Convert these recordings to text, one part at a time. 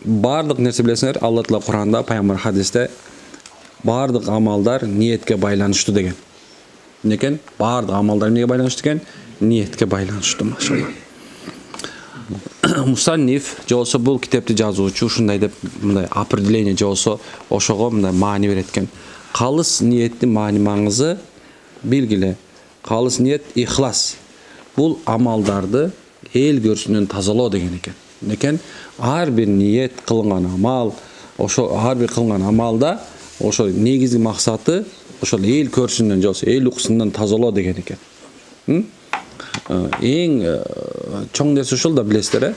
бардык нерсе билесиңер, Алла Таала Куранда, пайгамбар хадисте бардык амалдар ниетке байланыштуу деген. Некен? Бардык амалдар эмнеге байланыштуу экен? Ниетке байланыштуу, машалла. Мусанниф жолсо бул китепти жазуучу ушундай деп мындай определение жолсо ошого мындай маани берет экен. Калыс ниеттин маани маңызы белгиле. Калыс ниет ихлас. Бул амалдарды эл көрсүнөн тазалоо деген экен. Некен? Ар бир ниет кылынган амал, ошо ар бир кылынган амалда ошо негизги максаты ошол эл көрсүнөн жолсо эл уксундан тазалоо деген экен. Эң чоң нерсе ушул да билесиздер,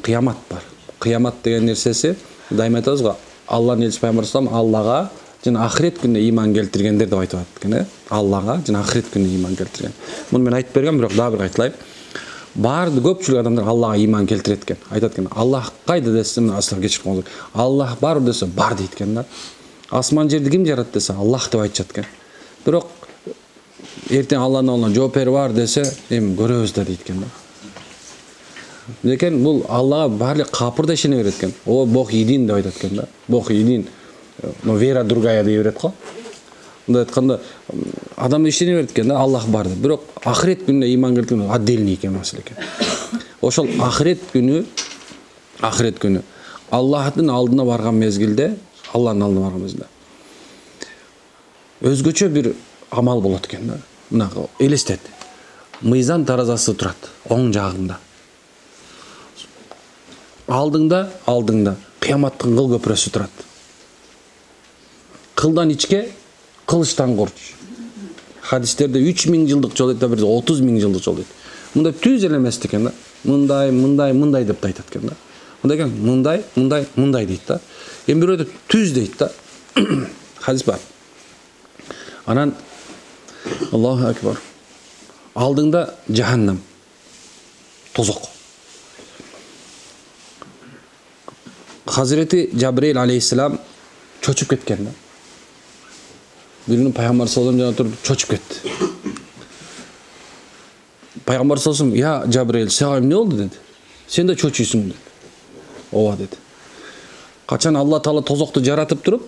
кыямат бар. Кыямат деген нерсеси дайыма айтабыз го, Алланын элчиси пайгамбар салам Аллага жана ахирет күнүнө ийман келтиргендер деп айтып атат экен, Аллага жана ахирет күнүнө ийман келтирген. Муну мен айтып бергем, бирок дагы бир айтылайын. Барды көпчүлүк адамдар Аллага ийман келтирет экен. Айтат экен, Аллах кайда десе, аслап кечирip Аллах бар десе, бар дейт экен да. Асман жерди ким жаратты десе, Аллах деп айтышат экен. Бирок эртең Алланын алдына жооп берип бар десе, эми көрөбүз да дейт экен да. Лекен бул Аллага баардык капырда ишене берет экен. О, Бог един деп айтат экен да. Бог един. Но вера другая дей берет го. Мындай айтканда адам ишене берет экен да, Аллах бар деп. Бирок ахирет күнүнө ийман келтирген отдельный экен маселе экен. Ошол ахирет күнү Аллахтын алдына барган мезгилде, Алланын алдына барган мезгилде өзгөчө бир амал болот экен да. Мына элестет. Мыйзан таразасы турат оң жагында. Алдыңда кыяматтын кыл көпүрөсү турат. Кылдан ичке, кылычтан корч. Хадистерде 3000 жылдык жол дейт, бирде 30.000 жылдык жол дейт. Мындай түз эле эмес экен да. Мындай деп айтат экен да. Мындай экен, мындай дейт да. Эми бирөөдө түз дейт да. Хадис бар. Анан Аллаху акбар. Алдыңда жаханнам. Тозок. Hazreti Cebrail aleyhisselam çocuk ketken da. Birinin Peygamber sallallahu aleyhi ve sellem çocuk etti. Peygamber sallallahu aleyhi ve sellem, ya Cebrail sen ne oldu dedi. Sen de çocuğusun dedi. Ova dedi. Kaçan Allah Taala tozoktu jaratıp durup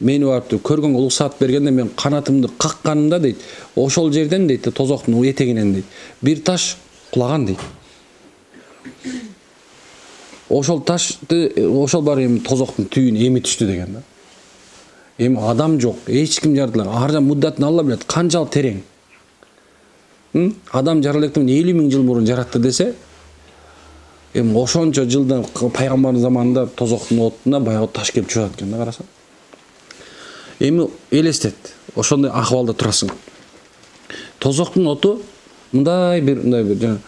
meni barıp көргөн уруксаат бергенде мен канатымды какканымда дейт, ошол жерден дейт, тозоктун этегинен дейт, бир таш кулаган дейт. Ошол ташты, ошол бар эми тозоктун түйүнө эми түштү деген да. Эми адам жок, эч ким жаратылган. Аржа муддатын Алла билет, канчалык терең. Адам жаралыктын 50.000 жыл мурун жаратты десе, эми ошончо жылдан пайгамбардын заманында тозоктун отуна баягы таш келип чыгат экен да, караса. Эми элестет, ошондой акыбалда турасың. Тозоктун оту мындай бир жана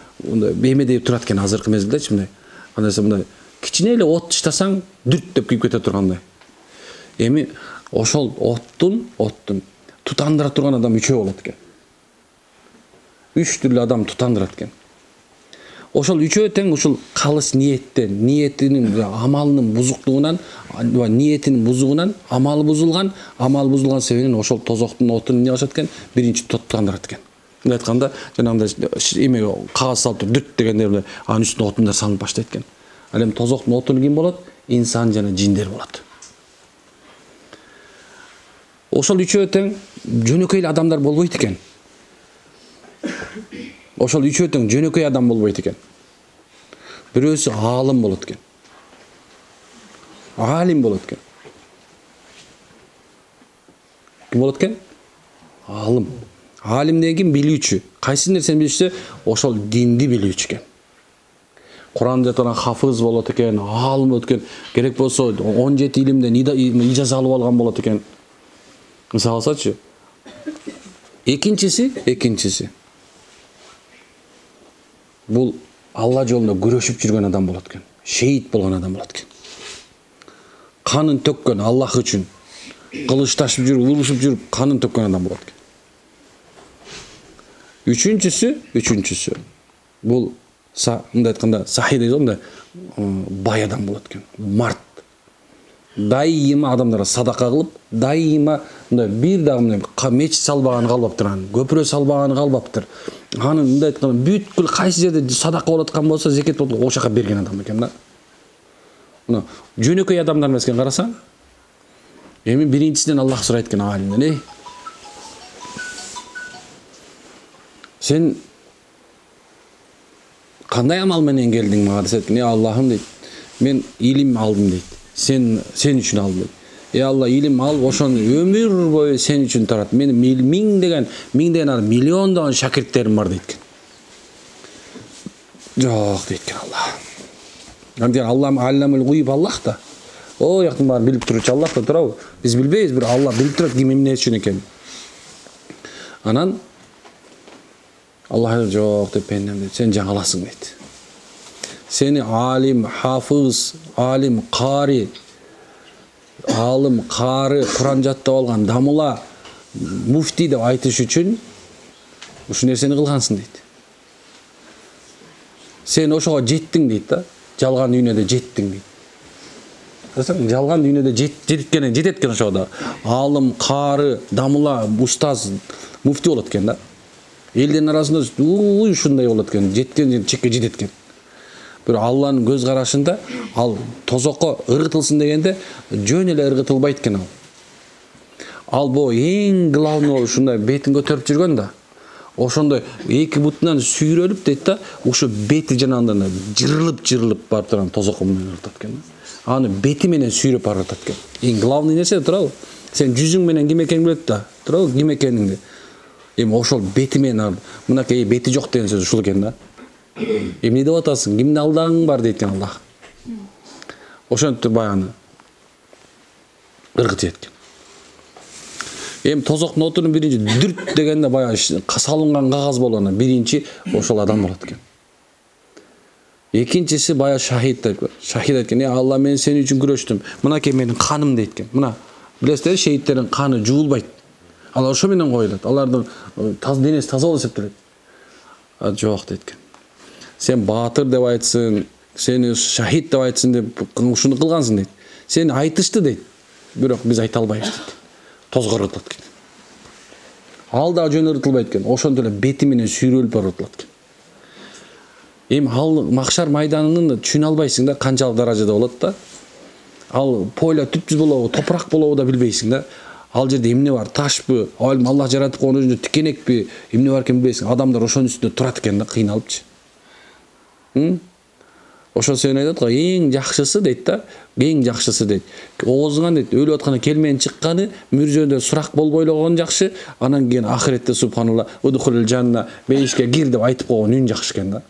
бемедей турат экен азыркы мезгилдечи мындай. Андайса мындай кичине эле от таштасаң дүрт деп күйүп кете тургандай. Эми ошол оттун тутандыра турган адам үчөө болот экен. 3 түрлүү адам тутандырат экен. Ошол үчөө тең ушул калыс ниетинин амалынын бузуктугунан, ниетинин бузугунан амал бузулган себебинен ошол тозоктун отун эмне кылышат экен? Биринчи тутандырат экен. Мындай айтканда, жанагындай эме кагаз салып дүрт дегенде анын үстүнө отундар салынып баштайт экен. Ал эми тозоктун отуну ким болот? Инсан жана жиндер болот. Ошол үчөө тең жөнөкөй адамдар болбойт экен. Ошол үчөө тең жөнөкөй адам болбойт экен. Бирөөсү аалым болот экен. Алим болот экен. Ким болот экен? Алым. Алим деген билүүчү. Кайсы нерсени билсе, ошол динди билүүчү экен. Куран жаткан хафыз болот экен, алым болот экен. Керек болсо 17 илимден ижаза алып алган болот экен. Мисалы алсачы. Экинчиси. Бул Алла жолунда күрөшүп жүргөн адам болот экен. Шейит болгон адам болот экен. Канын төккөн Аллах үчүн. Кылыч ташып жүрүп, урушуп жүрүп, канын төккөн адам болот экен. Үчүнчүсү. Бул мындай айтканда сахи дейт го, бай адам болот экен. Март. Дайыма адамдарга садака кылып, дайыма мындай бир дагы мечит салбаган калбаптыр, көпүрө салбаган калбаптыр. Анын мындай айтканда бүткүл кайсы жерде садака болот аткан болсо, зекет болот, ошол жака берген адам экен да. Мына жөнөкөй адамдар эмес экен, карасаң. Эми биринчиден Аллах сурайт экен алимден: сен кандай амал менен келдиң мага десет экен. Аллахым дейт, мен илим алдым дейт. Сен үчүн алдым дейт. Алла, илим алып, ошону өмүр бою сен үчүн тарат. Менин миңдеген миллиондогон шакирттерим бар дейт экен. Жок дейт экен Алла. Анден Аллам алламул гуйб Аллах да. О, яктын баарын билип турчу Аллах да турабы? Биз билбейбиз, бир Алла билип турат ким эмне үчүн экен. Анан Аллах жок деп пендем дейт, сен жаңыласың дейт. Сени алим, хафыз, алим, кари, Куран жаттап алган, дамыла, муфти деп айтыш үчүн ушул нерсени кылгансың дейт. Сен ошого жеттиң дейт да. Жалган дүйнөдө жеттиң дейт. Жалган дүйнөдө жететкен ошого. Алым, кары, дамыла, устаз, муфти болот экен да. Элдин арасында ушундай болот экен, жеткен чекке жететкен. Бир Алланын көз карашында ал тозокко ыргытылсын дегенде жөн эле ыргытылбайт экен ал. Ал бу эң главный ушундай бетин көтөрүп жүргөн да. Ошондой эки бутунан сүйрөлүп дейт да, ушу бети жанагындан жырылып барып турган тозокко менен ыргытат экен. Аны бети менен сүйрөп баратат экен. Эң главный нерсе турабы? Сен жүзүң менен ким экениңди билет да, турабы? Ким экениңди. Эми ошол бети менен мынакей бети жок деген сөз ушул экен да. Эмне деп атасың? Кимди алдагың бар дейт экен Аллах. Ошентип баягы ыргытып эткен. Эми тозоктун отунун биринчи дүрт дегенде баягы салынган кагаз болгону биринчи ошол адам болот экен. Экинчиси баягы шахид деп. Шахид айткан: "Алла, мен сен үчүн күрөштүм. Мынакей менин каным" дейт экен. Мына билесиздер, шейиттердин каны жуулбайт. Ал ошо менен коюлат. Алардын денеси таза болуп эсептелет. Жок дейт экен. Сен баатыр деп айтсын, сени шахид деп айтсын деп ушуну кылгансың дейт. Сен айтышты дейт. Бирок биз айта албайбыз дейт. Тозго ыргытылат экен. Ал да жөн ыргытылбайт экен. Ошондой эле бети менен сүйрөлүп ыргытылат экен. Эми ал макшар майданынын түшүнө албайсың да, канчалык даражада болот да. Ал поля түпсүз болобу, топурак болобу да билбейсиң да. Ал жерде эмне бар? Ташпы, Аллах жаратып койгон өзүнө тикенекпи, эмне бар экен билбейсиң. Адамдар ошонун үстүндө турат экен да, кыйналыпчы. Ошо сен айтат го, эң жакшысы дейт да, эң жакшысы дейт. Оозуңан дейт, өлүп атканда келмейин чыкканы, мүржөдө сурак болбой эле жакшы, анан кийин ахиретте субханалла, удхулул жанна, бейишке кир деп айтып койгон үн жакшы экен да.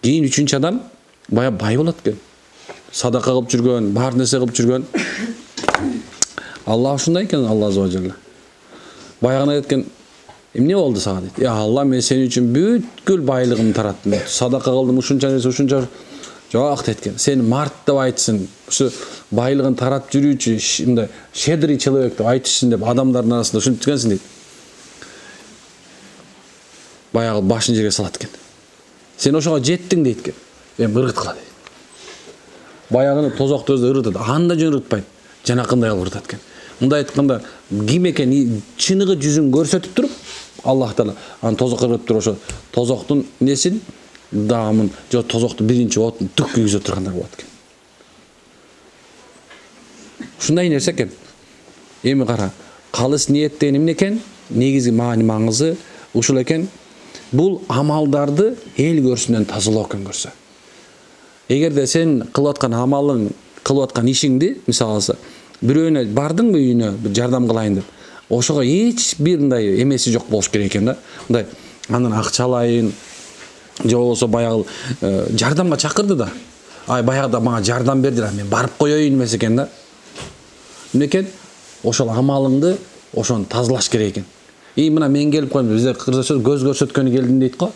Кийин үчүнчү адам бая бай болот экен. Садака кылып жүргөн, бар нерсе кылып жүргөн. Алла ушундай экен, Алла азza wa jalla. Баягы айтат экен: "Эмне болду сага?" дейт. Алла, мен сен үчүн бүткүл байлыгымды тараттым. Садака кылдым, ушунча нерсе, ушунча. Жок дейт экен. Сен март деп айтсын, ушу байлыгын таратып жүрүүчү, мындай щедрый человек деп айтышсын деп адамдардын арасында ушинтип жүргөнсүң дейт. Баягы башын жерге салат экен. Сен ошого жеттиң дейт экен. Эми ыргыткыла дейт. Баягыны тозокту өзү ыргытат. Анда жөн ыргытпайт. Жанакындай алып ыргытат экен. Мындай айтканда, ким экен чыныгы жүзүн көрсөтүп туруп, Аллах Таала аны тозокко ыргытып туруп, ошо тозоктун несин, дамын, же тозоктун биринчи отун түк күйгүзө тургандар болот экен. Ушундай нерсе экен. Эми кара, калыс ниет деген эмне экен? Негизги маңызы ушул экен. Бул амалдарды эл көрсүнөн тазалоо экен көрсө. Эгерде сен кылып аткан амалың, кылып аткан ишиңди, мисалы бирөөнө бардыңбы үйүнө, бир жардам кылайын деп, ошого эч бир мындай эмеси жок болуш керек экен да. Мындай андан акча алайын, же болбосо баягы жардамга чакырды да. Баягыда мага жардам бердилер, мен барып коеюн эмес экен да. Эмне экен? Ошол амалыңды ошону тазалаш керек экен. Мына мен келип койдум, бизде кыргызча көз көрсөткөнү келдим дейт го.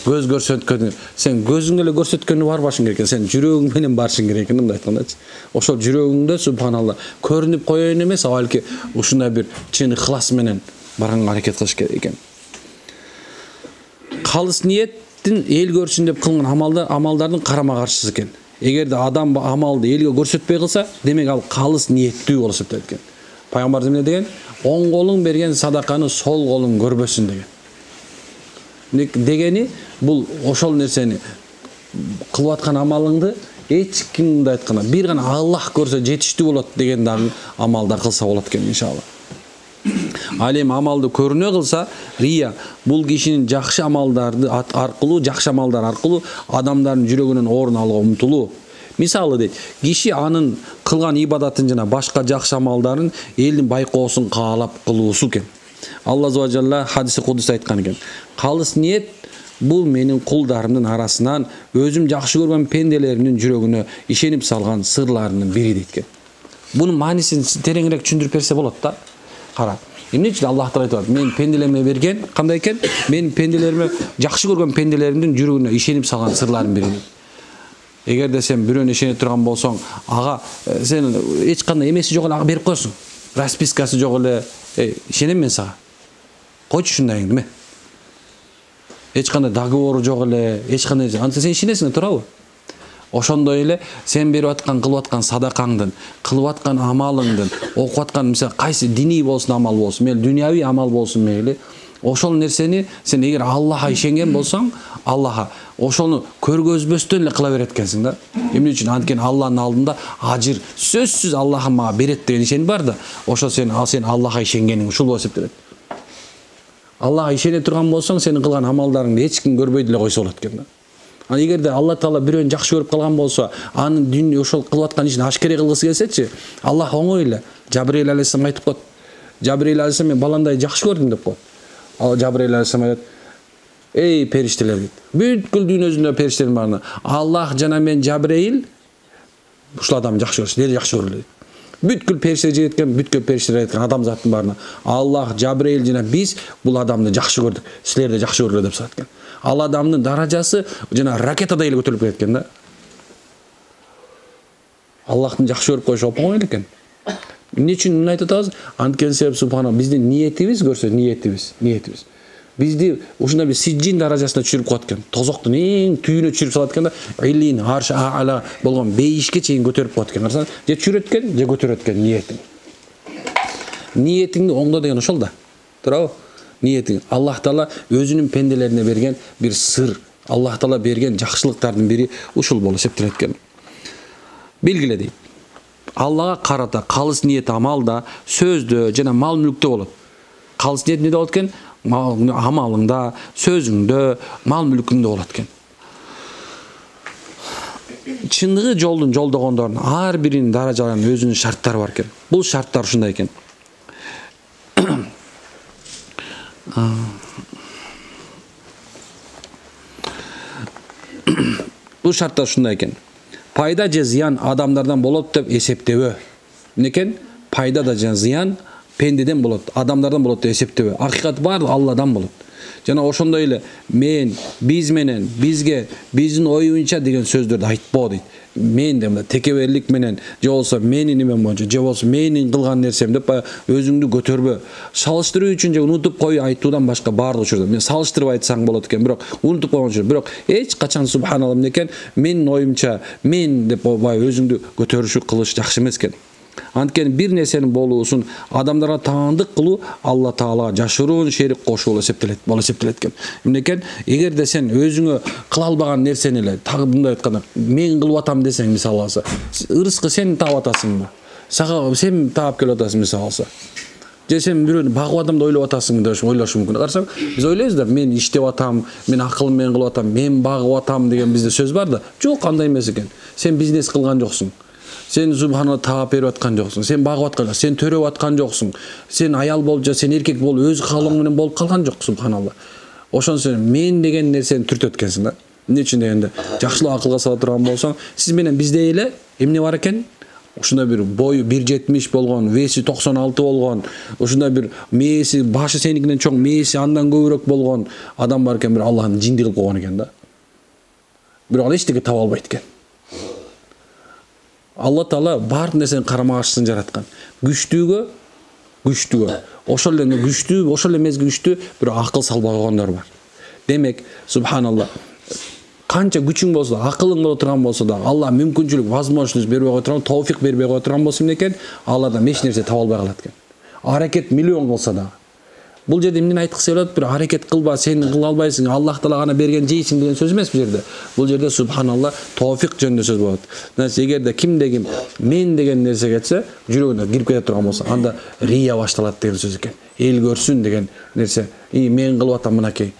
Көз көрсөткөнү, сен көзүң эле көрсөткөнү барбашың керек экен, сен жүрөгүң менен барышың керек экен, мындай айткандачы. Ошол жүрөгүңдө субханалла көрүнүп коеюн эмес, балки ушундай бир чын ихлас менен барганга аракет кылыш керек экен. Калыс ниеттин эл көрсүн деп кылган амалдардын карама каршысы экен. Эгерде адам амалды элге көрсөтпөй кылса, демек ал калыс ниеттүү болуп эсептелет экен. Пайгамбар эмне деген? Оң колуң берген садаканы сол колуң көрбөсүн деген. Дегени бул ошол нерсени кылып аткан амалыңды эч кимди айтканда бир гана Аллах көрсө жетиштүү болот деген дагы амалдар кылса болот экен иншалла. Ал эми амалды көрүнө кылса, рия бул кишинин жакшы амалдарды аркылуу, жакшы амалдар аркылуу адамдардын жүрөгүнөн орун алууга умтулуу. Мисалы дейт, киши анын кылган ибадатын жана башка жакшы амалдарын элдин байкоосун каалап кылуусу экен. Алла Азza wa Jalla хадиси кудуста айткан экен. Калыс ниет бул менин кулдарымдын арасынан өзүм жакшы көргөн пенделеримдин жүрөгүнө ишенип салган сырларынын бири дейт экен. Бунун маанисин тереңирээк түшүндүрүп берсе болот да. Кара. Эмне үчүн Аллах Таала айтат? Мен пенделериме берген, кандай экен? Мен пенделериме жакшы көргөн пенделеримдин жүрөгүнө ишенип салган сырларынын бири. Эгерде сен бирөөнү ишенип турган болсоң, ага сен эч кандай эмеси жок эле ага берип коесуң. Распискасы жок эле, ишенем мен сага. Койчу ушундайыңды ме? Эч кандай договору жок эле, эч кандай, антса сен ишенесиң туурабы? Ошондой эле сен берип аткан, кылып аткан садакаңдын, кылып аткан амалыңдын, окуп аткан мисалы кайсы диний болсун амал болсун, мейли дүйнөви амал болсун мейли, ошол нерсени сен эгер Аллахка ишенген болсоң, Аллахка ошону көргөзбөстөн эле кыла берет экенсиң да. Эмне үчүн? Анткени Аллахтын алдында ажыр сөзсүз Аллах мага берет деген ишен бар да. Ошо сен Аллахка ишенгениң ушул болуп эсептелет. Аллахка ишене турган болсоң, сенин кылган амалдарыңды эч ким көрбөй деле койсо болот экен да. Эгерде Алла Таала бирөөнү жакшы көрүп калган болсо, анын дүйнө ошол кылып аткан ишин ашкере кылгысы келсечи, Аллах оңой эле Жабрил алейхиссалам айтып коет. Жабрил алейхиссалам мен баландай жакшы көрдүм деп коет. Ал Жабрил алейхиссалам айтат: "Эй периштелер" дейт. Бүткүл дүйнөсүндө периштелер барына. Аллах жана мен Жабрил ушул адамды жакшы көрүш, дери жакшы көрүлөт. Бүткүл периштелер жеткен, бүткүл периштелер жеткен адамзаттын барына. Аллах, Жабрил жана биз бул адамды жакшы көрдүк. Силерди жакшы көргүлө деп саткен. Ал адамдын даражасы жана ракетадай эле көтөрүлүп кеткен да. Аллахтын жакшы көрүп коюшу оңой эле экен. Эмне үчүн муну айтып атабыз? Анткени себеп субхана биздин ниетибиз көрсө, ниетибиз. Бизди ушундай бир сиджин даражасына түшүрүп коет экен. Тозоктун эң түйүнө түшүрүп салат экен да. Илин, арш, аала болгон бейишке чейин көтөрүп коет экен. Карасаң, же түшүрөт экен, же көтөрөт экен ниетиң. Ниетиңди оңдо деген ошол да. Туурабы? Ниетиң. Аллах Таала өзүнүн пенделерине берген бир сыр. Аллах Таала берген жакшылыктардын бири ушул болуп эсептелет экен. Белгиле дейт. Аллага карата калыс ниет амалда, сөздө жана мал мүлктө болот. Калыс ниет эмне болот экен? Амалыңда, сөзүңдө, мал мүлкүңдө болот экен. Чындыгы жолдун жолдогондордун ар биринин даражаларынын өзүнүн шарттары бар экен. Бул шарттар ушундай экен. Бул шарттар ушундай экен. Пайда же зыян адамдардан болот деп эсептебөө. Некен? Пайда да жана зыян пендеден болот, адамдардан болот деп эсептебөө. Акыйкат баары Алладан болот. Жана ошондой эле мен, биз менен, бизге, биздин оюнча деген сөздөрдү айтпоо дейт. Мен деп текеберлик менен, же болсо менин немен боюнча, же болсо менин кылган нерсем деп өзүңдү көтөрбө. Салыштыруу үчүн же унутуп коюу айтуудан башка баардык учурда мен салыштырып айтсаң болот экен, бирок унутуп койгон учур. Бирок эч качан субханалла экен, менин оюмча, мен деп өзүңдү көтөрүшү кылыш жакшы эмес экен. Анткени бир нерсенин болуусун адамдарга таандык кылуу Алла Таалага жашыруун шерик кошуу болуп эсептелет экен. Эмнекен? Эгерде сен өзүңө кыла албаган нерсени эле тагы мындай айтканда мен кылып атам десең, мисалы алса, ырыскы сен таап атасыңбы? Сага сен таап келип атасың, мисалы алса. Же сен бирөөнү багып атам деп ойлоп атасың деп ойлошу мүмкүн. Карасаң, биз ойлойбуз да, мен иштеп атам, мен акылым менен кылып атам, мен багып атам деген бизде сөз бар да. Жок, андай эмес экен. Сен бизнес кылган жоксуң. Сен субханалла таап берип аткан жоксуң. Сен багып аткан, сен төрөп аткан жоксуң. Сен аял болуп же сен эркек болуп өз каалооң менен болуп калган жок субханалла. Ошон сен мен деген нерсени түртөт экенсиң да. Эмне үчүн дегенде, жакшылап акылга сала турган болсоң, сиз менен бизде эле эмне бар экен? Ушундай бир бою 1.70 болгон, веси 96 болгон, ушундай бир мээси, башы сеникинен чоң, мээси андан көбүрөөк болгон адам бар экен, бир Аллахтын жинди кылып койгон экен да. Бирок ал эчтеке таба албайт экен. Алла Таала баардык нерсени карама-каршысын жараткан. Күчтүүгө, ошол эле күчтүү, ошол эле мезгил күчтүү, бирок акыл салбай койгондор бар. Демек, субханалла, канча күчүң болсо, акылың боло турган болсо да, Алла мүмкүнчүлүк, возможность бербей кое турган, тауфик бербей кое турган болсо эмне экен? Алладан эч нерсе таба албай калат экен. Аракет миллион болсо да, Бул жерде эмне айткысы келет? Бир аракет кылба, сен кыла албайсың, Аллах Таала гана берген жейсиң деген сөз эмес бул жерде. Бул жерде субханалла товфик жөнүндө сөз болот. Эгерде кимде ким мен деген нерсе кетсе, жүрөгүнө кирип кете турган болсо, анда рия башталат деген сөз экен. Эл көрсүн деген нерсе. Мен кылып атам мынакей.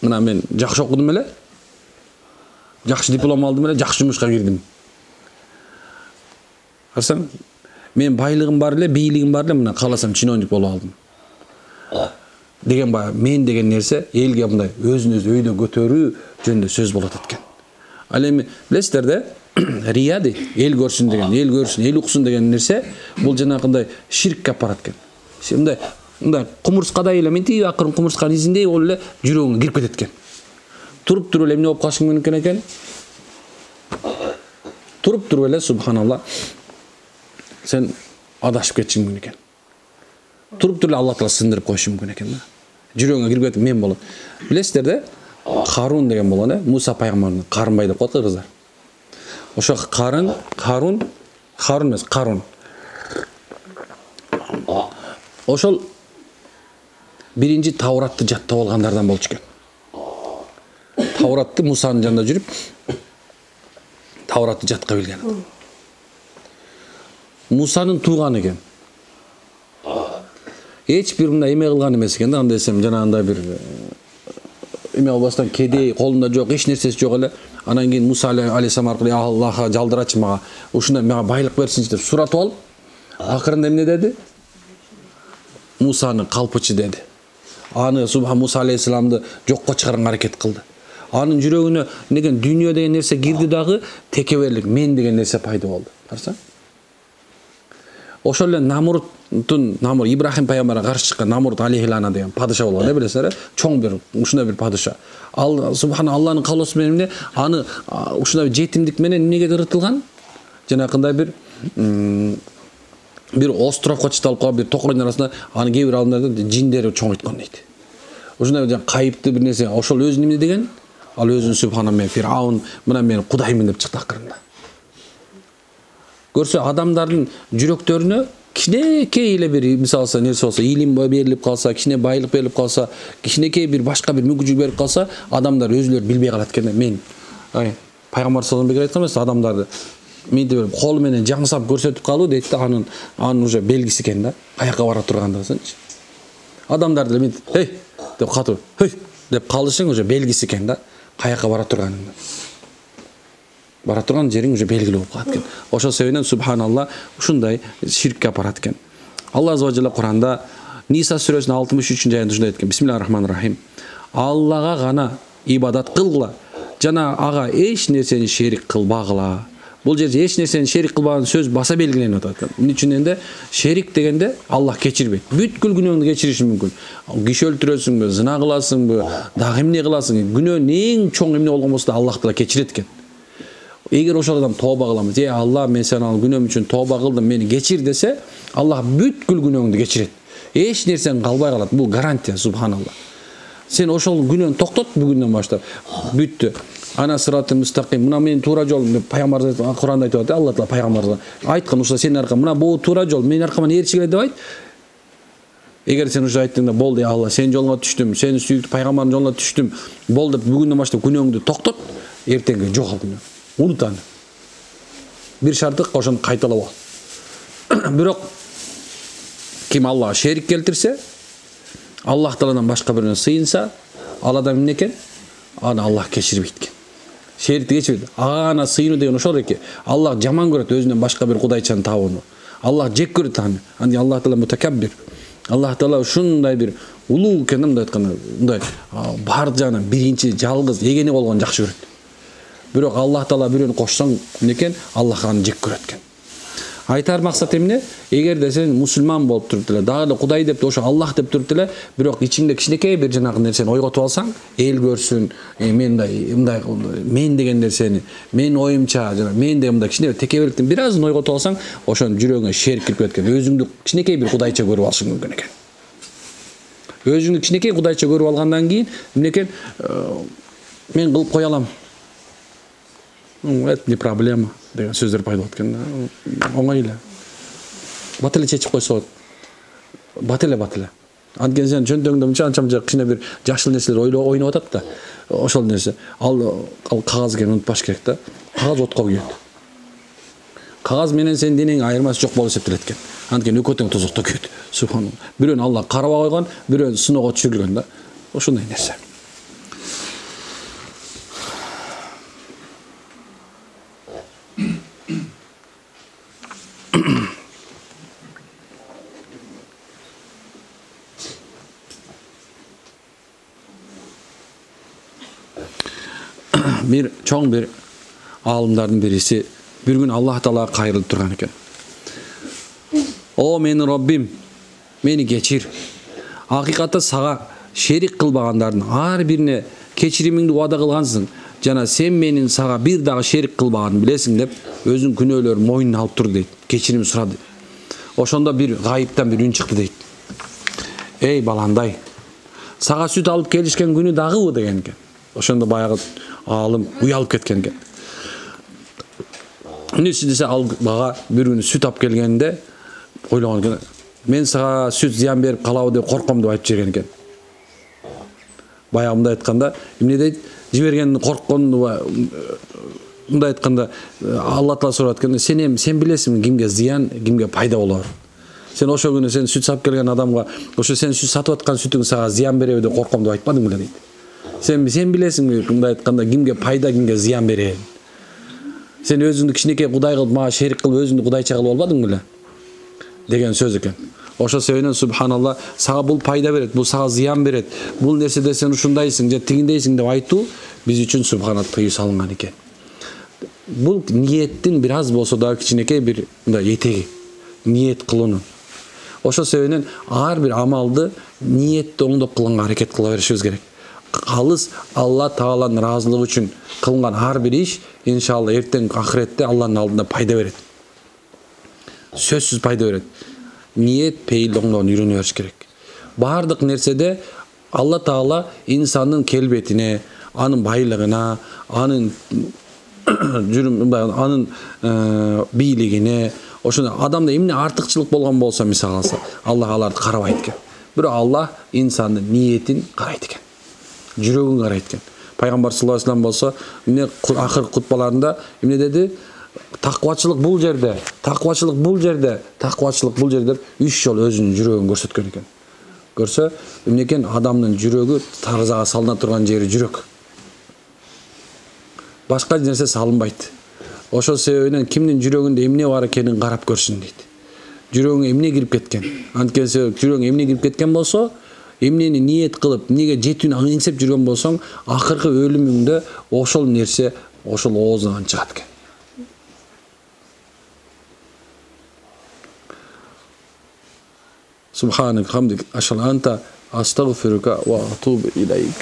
Мына мен жакшы окудум эле. Жакшы диплом алдым эле, жакшы жумушка кирдим. Карасаң, мен байлыгым бар эле, бийлигим бар эле, мына кааласам чиновник болуп алдым. Деген мен деген нерсе элге мындай өзүн-өзү өйдө көтөрүү жөнүндө сөз болот экен. Ал эми билесиздер да, рия дейт, эл көрсүн деген, эл көрсүн, эл уксун деген нерсе бул жанагындай ширкке апарат экен. Мындай кумурскадай эле мынтип акырын кумурсканын изиндей ол эле жүрөгүңө кирип кетет экен. Туруп туруп эле эмне болуп калышың мүмкүн экен? Туруп туруп эле субханалла сен адашып кетишиң мүмкүн экен. Туруп туруп эле Аллах Таала сындырып коюшу мүмкүн экен да. Жүрөгүңө кирип кетип мен болот. Билесиздер да, Харун деген болгон, Муса пайгамбардын карынбай деп коет кыргыздар. Ошо Харун эмес, Карун. Ошол биринчи Тауратты жаттап алгандардан болчу экен. Тауратты Мусанын жанында жүрүп, Тауратты жатка билген. Мусанын тууганы экен. Эч бир мындай эме кылган эмес экен да, анда десем жанагындай бир эме болбастан кедей, колунда жок, эч нерсеси жок эле. Анан кийин Муса алейхиссалам аркылуу Аллахка жалдырачы мага, ушундай мага байлык берсинчи деп суратып алып, акырында эмне деди? Мусаны калпычы деди. Аны субхан Муса алейхиссаламды жокко чыгарганга аракет кылды. Анын жүрөгүнө деген дүйнө деген нерсе кирди дагы, текеберлик мен деген нерсе пайда болду. Карасаң? Ошол эле Намруд Ибрахим пайгамбарга каршы чыккан Намруд алейхилана деген падыша болгон, билесиңер, чоң бир ушундай бир падыша. Ал субхан Алланын каалоосу менен аны ушундай жетимдик менен эмнеге ырытылган? Жанакындай бир островко чыдалып калып, бир токойдун арасында аны кээ бир алдында жиндери чоңойткон дейт. Ушундай бир кайыпты бир нерсе. Ошол өзүн эмне деген? Ал өзүн субхана мен Фираун, мына мен Кудаймын деп чыкты акырында. Көрсө адамдардын жүрөктөрүнө кичинекей эле бир мисалы нерсе болсо, илим берилип калса, кичине байлык берилип калса, кичинекей бир башка бир мүмкүнчүлүк берип калса, адамдар өзүлөрү билбей калат экен. Мен пайгамбар саллаллаху алейхи айткан эмес, адамдарды мынтип колу менен жаңсап көрсөтүп калуу дейт да, анын уже белгиси экен да, каяка бара тургандыгысынчы. Адамдарды мынтип деп катып, деп калышың уже белгиси экен да, каяка бара турганыңды. Бара турган жериң уже белгилүү болуп калат экен. Ошол себептен субханалла ушундай ширкке апарат экен. Алла азza ва жалла Куранда Ниса сүрөсүнүн 63-аятында ушундай айткан: Бисмиллахир-рахманир-рахим. Аллага гана ибадат кылгыла, жана ага эч нерсени шерик кылбагыла. Бул жерде эч нерсени шерик кылбаган сөз баса белгиленип атат. Эмне үчүн энде? Шерик дегенде Аллах кечирбейт. Бүткүл күнөөңдү кечириши мүмкүн. Киши өлтүрөсүңбү, зына кыласыңбы, дагы эмне кыласың? Күнөөнүн эң чоң эмне болгон болсо да Аллах Таала кечирет экен. Эгер ошол адам тооба кыламыз, Алла мен сенин күнөөм үчүн тооба кылдым, мени кечир десе, Аллах бүткүл күнөөңдү кечирет. Эч нерсең калбай калат. Бул гарантия, субханалла. Сен ошол күнөөңдү токтот бүгүндөн баштап. Бүттү. Ана сыраты мустаким. Мына мен туура жол, пайгамбар Куранда айтып атат, Алла Таала пайгамбарга айткан, ушул сенин аркаң, мына бул туура жол, менин аркама ээрчигиле деп айт. Эгер сен уже айттың да, болду, Алла, сенин жолуңа түштүм, сенин сүйүктүү пайгамбардын жолуна түштүм, болду деп бүгүндөн баштап күнөөңдү токтот, эртеңге жок ал күнөө. Унут аны. Бир шарты ошону кайталап ал. Бирок ким Аллага шерик келтирсе, Аллах Тааладан башка бирөөнө сыйынса, ал адам эмне экен? Аны Аллах кечирбейт экен. Шерикти кечирбейт. Ага сыйынуу деген ошол экен. Аллах жаман көрөт өзүнөн башка бир кудайчаны табууну. Аллах жек көрөт аны. Анди Аллах Таала мутакаббир. Аллах Таала ушундай бир улуу экен, мындай айтканда, мындай бар жагынан биринчи, жалгыз, эгене болгон жакшы көрөт. Бирок Аллах Таала бирөөнү кошсоң некен? Аллах аны жек көрөт экен. Айтар максат эмне? Эгерде сен мусулман болуп туруп эле, дагы эле Кудай деп, ошо Аллах деп туруп эле, бирок ичиңде кичинекей бир жанагы нерсени ойготуп алсаң, эл көрсүн, мындай мен деген нерсени, мен оюмча, жана мен деген мындай кичине текебеликтин бир азын ойготуп алсаң, ошонун жүрөгүңө шерик кирип кеткен. Өзүңдү кичинекей бир кудайча көрүп алышың мүмкүн экен. Өзүңдү кичинекей кудайча көрүп алгандан кийин эмне экен? Мен кылып кое алам. Это не проблема деген сөздөр пайда болот экен. Оңой эле. Бат эле чечип койсо болот. бателе. Анткени сен жөндөңдө мынча анча кичине бир жашыл нерселер ойноп атат да. Ошол нерсе ал кагаз экенин унутпаш керек да. Кагаз отко күйөт. Кагаз менен сенин денең айырмасы жок болуп эсептелет экен. Анткени экөөтөң тозокто күйөт. Субханалла. Бирөөнү Алла карабай койгон, бирөөнү сыноого түшүрүлгөн да. Ошондой нерсе. Bir çoğun bir alımlardan birisi bir gün Allah Teala kayırılıp durgan eken. O menin Rabbim, meni geçir. Hakikatta sağa şerik kılbagandardın har birine keçirimingdi wada kılgansın. Jana sen menin sağa bir dagı şerik kılbaganын bilesin dep özün күнөөлөрүн moyununa alıp dur deyt. Keçirim suradı. Oşonda bir gayipten bir ün çıktı deyt. Ey balanday, sağa süt alıp gelişken günü dagı degen eken. Oşonda bayağı alım uyalıp ketken eken. Nesi dese al baga bir günü süt alıp gelgende oylagan eken. Men sağa süt ziyan berip kalabı dep korkom dep aytıp jirgen eken. Bayağı mындай aytkanda, emне deyt, жибергенин коркконун мындай айтканда Алла Таала сурап атканда sen билесиң кимге зыян, кимге пайда болор. Sen ошо күнү sen süt сатып келген адамга, ошо sen süt сатып аткан sütүң сага зыян береби деп корком деп айтпадың беле дейт. Sen билесиң мындай айтканда кимге пайда, кимге зыян берет. Sen өзүңдү кичинекей кудай кылып, мага шерик кылып, өзүңдү кудайча кылып албадың беле? Деген сөз экен. Ошо себептен субханалла сага бул пайда берет, бул сага зыян берет. Бул нерседе сен ушундайсың же тигиндейсиң деп айтуу биз үчүн субхана тыюу салынган экен. Бул ниеттин бир аз болсо да кичинекей бир мындай этеги, ниет кылуунун. Ошо себептен ар бир амалды ниетти оңдоп кылганга аракет кыла беришибиз керек. Калыс Алла Тааланын ыраазылыгы үчүн кылган ар бир иш иншалла эртең ахиретте Алланын алдында пайда берет. Сөзсүз пайда берет. Niyet peyil oңдоон үйрөнө бериш керек. Бардык нерседе Алла Таала инсандын келбетине, анын байлыгына, анын анын бийлигине, ошондой адамда эмне артыкчылык болгон болсо мисалы алса, Аллах аларды карабайт экен. Бирок Аллах инсандын ниетин карайт экен. Жүрөгүн карайт экен. Пайгамбар саллаллаху алейхи ва саллям болсо, эмне акыркы кутбаларында эмне деди? Takvaçılık bul yerde, takvaçılık bul yerde, takvaçılık bul yerde 3 жол өзүнүн жүрөгүн көрсөткөн экен. Көрсө, эмнекен адамдын жүрөгү тарзага салына турган жери жүрөк. Башка нерсе салынбайт. Ошол себебинен кимдин жүрөгүндө эмне бар экенин карап көрсүн дейт. Жүрөгүңө эмне кирип кеткен? Анткени жүрөгүңө эмне кирип кеткен болсо, эмнени ниет кылып, эмнеге жетүүнү эңсеп жүргөн болсоң, акыркы өлүмүңдө ошол нерсе ошол оозуңан чыгат экен. Subhanak hamdik ashhadu anta astaghfiruka wa atubu ilaik.